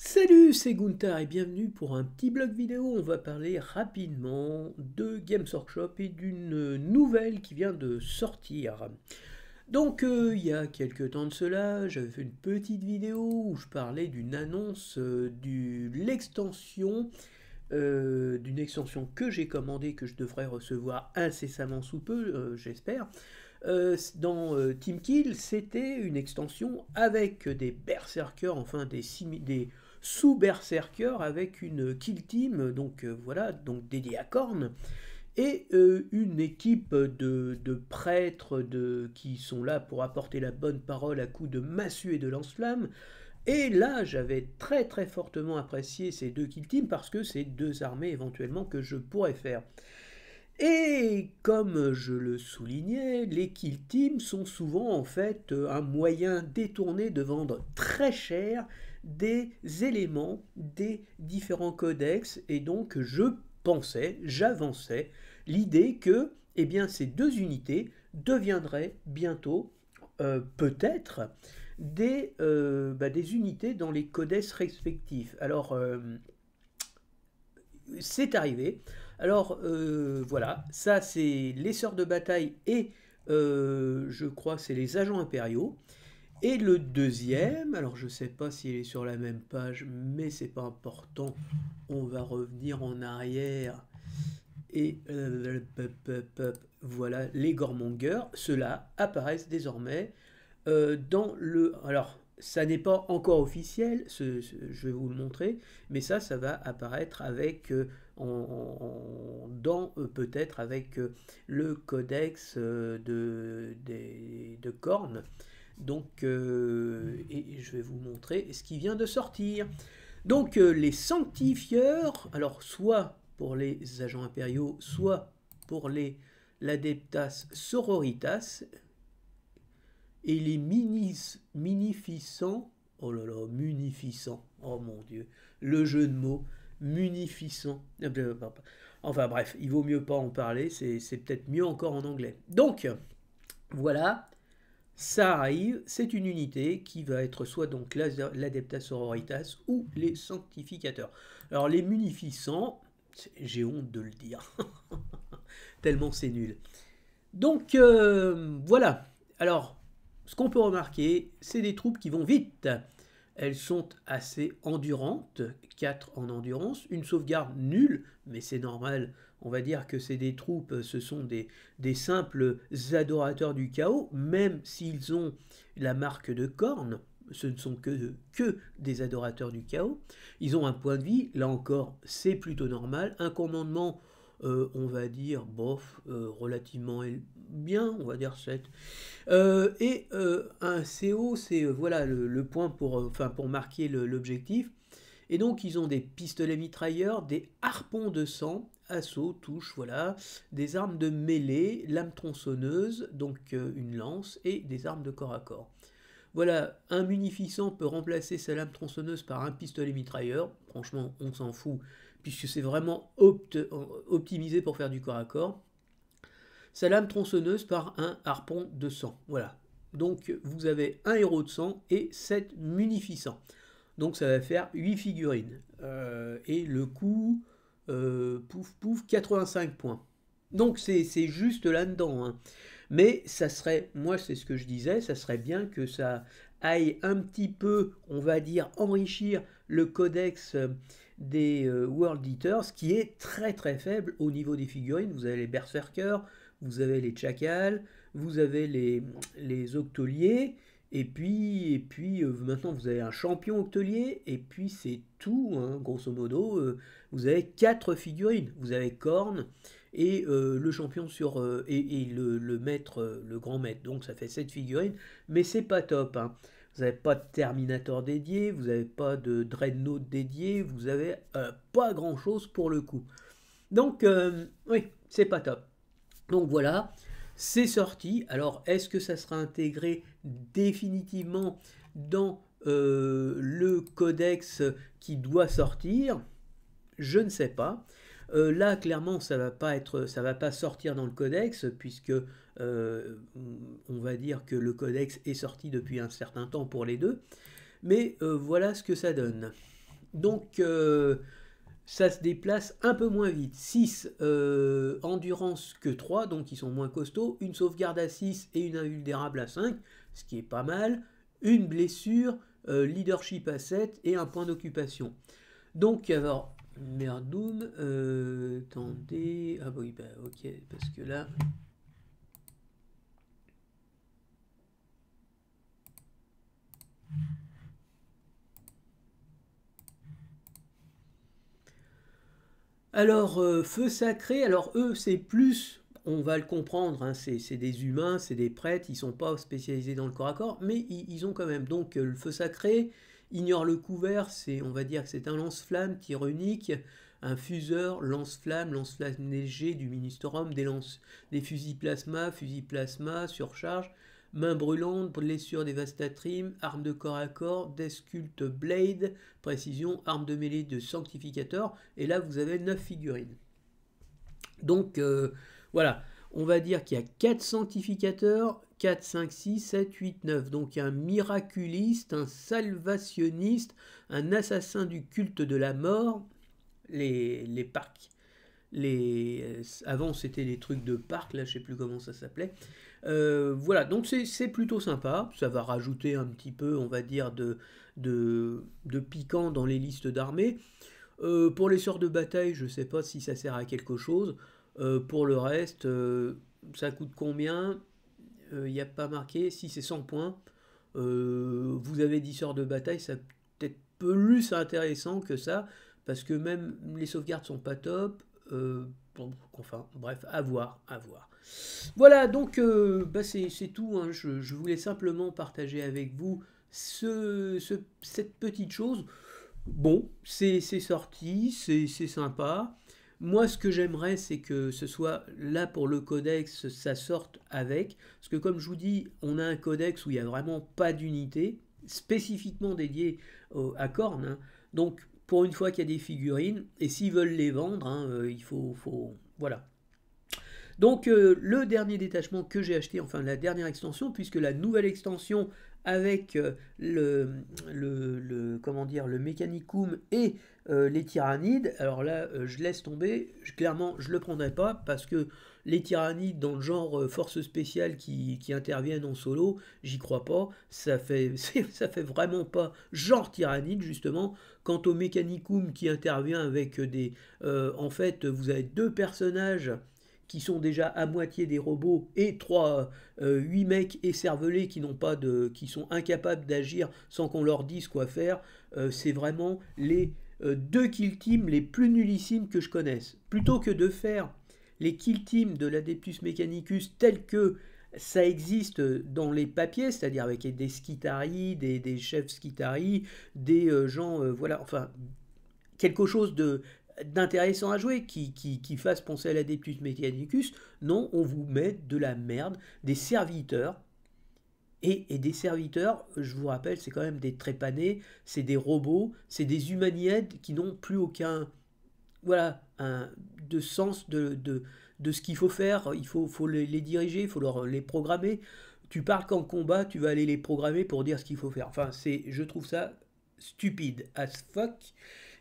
Salut, c'est Gunther et bienvenue pour un petit blog vidéo. On va parler rapidement de Games Workshop et d'une nouvelle qui vient de sortir. Donc, il y a quelques temps de cela, j'avais fait une petite vidéo où je parlais d'une annonce d'une extension que j'ai commandée, que je devrais recevoir incessamment sous peu, j'espère. Dans Team Kill, c'était une extension avec des berserkers, enfin des sous-berserkers avec une kill team, donc voilà, donc dédiée à Korn, et une équipe de prêtres qui sont là pour apporter la bonne parole à coups de massue et de lance-flammes. Et là, j'avais très très fortement apprécié ces deux kill teams parce que c'est deux armées éventuellement que je pourrais faire. Et comme je le soulignais, les kill teams sont souvent en fait un moyen détourné de vendre très cher des éléments des différents codex, et donc j'avançais l'idée que eh bien, ces deux unités deviendraient bientôt peut-être des unités dans les codex respectifs. Alors c'est arrivé. Alors voilà, ça c'est les sœurs de bataille et je crois que c'est les agents impériaux. Et le deuxième, alors je ne sais pas s'il est sur la même page, mais c'est pas important. On va revenir en arrière. Et voilà, les Goremongers, ceux-là apparaissent désormais dans le... Alors, ça n'est pas encore officiel, je vais vous le montrer, mais ça va apparaître avec, peut-être avec le codex de Korn. Donc, et je vais vous montrer ce qui vient de sortir. Donc, les sanctifieurs, alors soit pour les agents impériaux, soit pour les l'adeptas sororitas, et les munificents, oh là là, munificents, oh mon Dieu, le jeu de mots, munificents. Enfin bref, il vaut mieux pas en parler, c'est peut-être mieux encore en anglais. Donc, voilà, ça arrive, c'est une unité qui va être soit donc l'adeptas sororitas ou les sanctificateurs. Alors les munificents, j'ai honte de le dire, tellement c'est nul. Donc voilà, alors ce qu'on peut remarquer, c'est des troupes qui vont vite. Elles sont assez endurantes, 4 en endurance, une sauvegarde nulle, mais c'est normal, on va dire que c'est des troupes, ce sont des simples adorateurs du chaos, même s'ils ont la marque de Korn, ce ne sont que des adorateurs du chaos. Ils ont un point de vie, là encore, c'est plutôt normal. Un commandement, on va dire, bof, relativement bien, on va dire 7. Un CO, c'est voilà le point pour marquer l'objectif. Et donc ils ont des pistolets mitrailleurs, des harpons de sang, assaut, touche, voilà, des armes de mêlée, lame tronçonneuse, donc une lance, et des armes de corps à corps. Voilà, un munificent peut remplacer sa lame tronçonneuse par un pistolet mitrailleur. Franchement, on s'en fout, puisque c'est vraiment optimisé pour faire du corps à corps. Sa lame tronçonneuse par un harpon de sang. Voilà. Donc vous avez un héros de sang et 7 munificents. Donc ça va faire 8 figurines. Et le coût, pouf pouf, 85 points. Donc c'est juste là-dedans, hein. Mais ça serait, moi c'est ce que je disais, ça serait bien que ça aille un petit peu, on va dire, enrichir le codex des World Eaters, qui est très très faible au niveau des figurines. Vous avez les Berserkers, vous avez les Chakals, vous avez les Octoliers, et puis maintenant vous avez un champion Octolier, et puis c'est tout, hein, grosso modo. Vous avez 4 figurines. Vous avez Korn, et le champion et le maître, le grand maître. Donc ça fait 7 figurines, mais c'est pas top, hein. Vous n'avez pas de Terminator dédié, vous n'avez pas de Dreadnought dédié, vous avez pas grand chose pour le coup. Donc oui, c'est pas top. Donc voilà, c'est sorti. Alors est-ce que ça sera intégré définitivement dans le codex qui doit sortir? Je ne sais pas. Là, clairement, ça va pas sortir dans le codex, puisque on va dire que le codex est sorti depuis un certain temps pour les deux. Mais voilà ce que ça donne. Donc ça se déplace un peu moins vite. 6 endurance que 3, donc ils sont moins costauds. Une sauvegarde à 6 et une invulnérable à 5, ce qui est pas mal. Une blessure, leadership à 7 et un point d'occupation. Donc, alors, merdoum, attendez, ah oui, bah ok, parce que là... Alors, feu sacré, alors eux, c'est plus, on va le comprendre, hein, c'est des humains, c'est des prêtres, ils sont pas spécialisés dans le corps à corps, mais ils ont quand même. Donc, le feu sacré ignore le couvert, c'est, on va dire que c'est un lance-flamme, tir unique, un fuseur, lance-flamme léger du ministérium, des fusils plasma, surcharge, main brûlante, blessure dévastatrice, arme de corps à corps, Deathcult Blade, précision, arme de mêlée de sanctificateur, et là vous avez 9 figurines. Donc voilà, on va dire qu'il y a 4 sanctificateurs, 4, 5, 6, 7, 8, 9. Donc un miraculiste, un salvationniste, un assassin du culte de la mort, les parcs. Avant c'était les trucs de parc, là je sais plus comment ça s'appelait. Voilà, donc c'est plutôt sympa. Ça va rajouter un petit peu, on va dire, de piquant dans les listes d'armées. Pour les sorts de bataille, je sais pas si ça sert à quelque chose. Pour le reste, ça coûte combien? Il n'y a pas marqué. Si c'est 100 points, vous avez 10 sorts de bataille, ça peut-être plus intéressant que ça, parce que même les sauvegardes sont pas top. Bon, enfin, bref, à voir, à voir. Voilà, donc bah c'est tout, hein. Je voulais simplement partager avec vous cette petite chose. Bon, c'est sorti, c'est sympa. Moi, ce que j'aimerais, c'est que ce soit là pour le codex, ça sorte avec. Parce que comme je vous dis, on a un codex où il n'y a vraiment pas d'unité, spécifiquement dédié à Korn, hein. Donc, pour une fois qu'il y a des figurines, et s'ils veulent les vendre, hein, il faut... Voilà. Donc le dernier détachement que j'ai acheté, enfin la dernière extension, puisque la nouvelle extension avec comment dire, le Mechanicum et les Tyrannides, alors là je laisse tomber, clairement je le prendrai pas parce que les Tyrannides dans le genre force spéciale qui interviennent en solo, j'y crois pas, ça fait vraiment pas genre Tyrannide justement. Quant au Mechanicum qui intervient avec des... en fait vous avez deux personnages qui sont déjà à moitié des robots, et 8 mecs écervelés qui sont incapables d'agir sans qu'on leur dise quoi faire, c'est vraiment les deux kill teams les plus nullissimes que je connaisse. Plutôt que de faire les kill teams de l'Adeptus Mechanicus tels que ça existe dans les papiers, c'est-à-dire avec des Skitari, des chefs Skitari, des gens, voilà, enfin, quelque chose d'intéressant à jouer, qui fasse penser à l'Adeptus Mechanicus. Non, on vous met de la merde, des serviteurs, et des serviteurs, je vous rappelle, c'est quand même des trépanés, c'est des robots, c'est des humanoïdes qui n'ont plus aucun, voilà, de sens de ce qu'il faut faire. Il faut les diriger, il faut les programmer. Tu parles qu'en combat, tu vas aller les programmer pour dire ce qu'il faut faire. Enfin, je trouve ça stupide as fuck.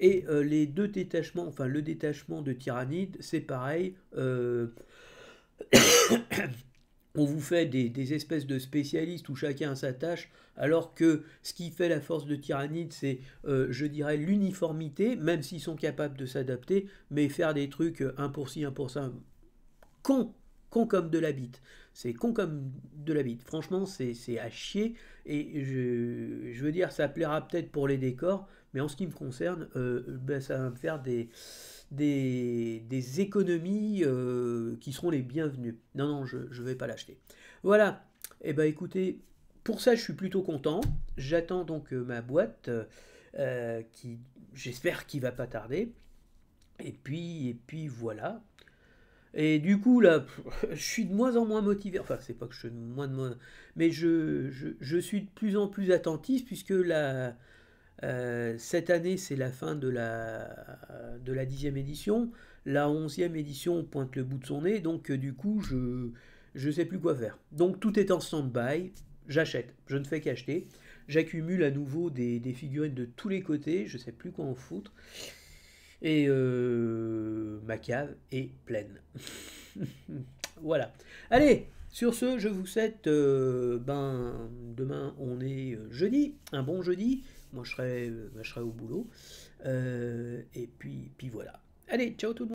Et les deux détachements, enfin le détachement de Tyrannide, c'est pareil. On vous fait des espèces de spécialistes où chacun a sa tâche, alors que ce qui fait la force de Tyrannide, c'est, je dirais, l'uniformité, même s'ils sont capables de s'adapter, mais faire des trucs un pour ci, un pour ça, con, con comme de la bite. C'est con comme de la bite. Franchement, c'est à chier. Et je veux dire, ça plaira peut-être pour les décors, mais en ce qui me concerne, ben, ça va me faire des économies qui seront les bienvenues. Non, non, je ne vais pas l'acheter. Voilà. Et ben écoutez, pour ça, je suis plutôt content. J'attends donc ma boîte, qui, j'espère qu'il va pas tarder. Et puis voilà. Et du coup, là, je suis de moins en moins motivé. Enfin, c'est pas que je suis de moins de moins... Mais je suis de plus en plus attentif, puisque cette année, c'est la fin de la 10e édition. La 11e édition pointe le bout de son nez, donc du coup, je sais plus quoi faire. Donc tout est en stand-by, j'achète, je ne fais qu'acheter. j'accumule à nouveau des figurines de tous les côtés, je sais plus quoi en foutre. Et ma cave est pleine. Voilà. Allez, sur ce, je vous souhaite, demain on est jeudi, un bon jeudi. Moi je serai au boulot. Et puis voilà. Allez, ciao tout le monde.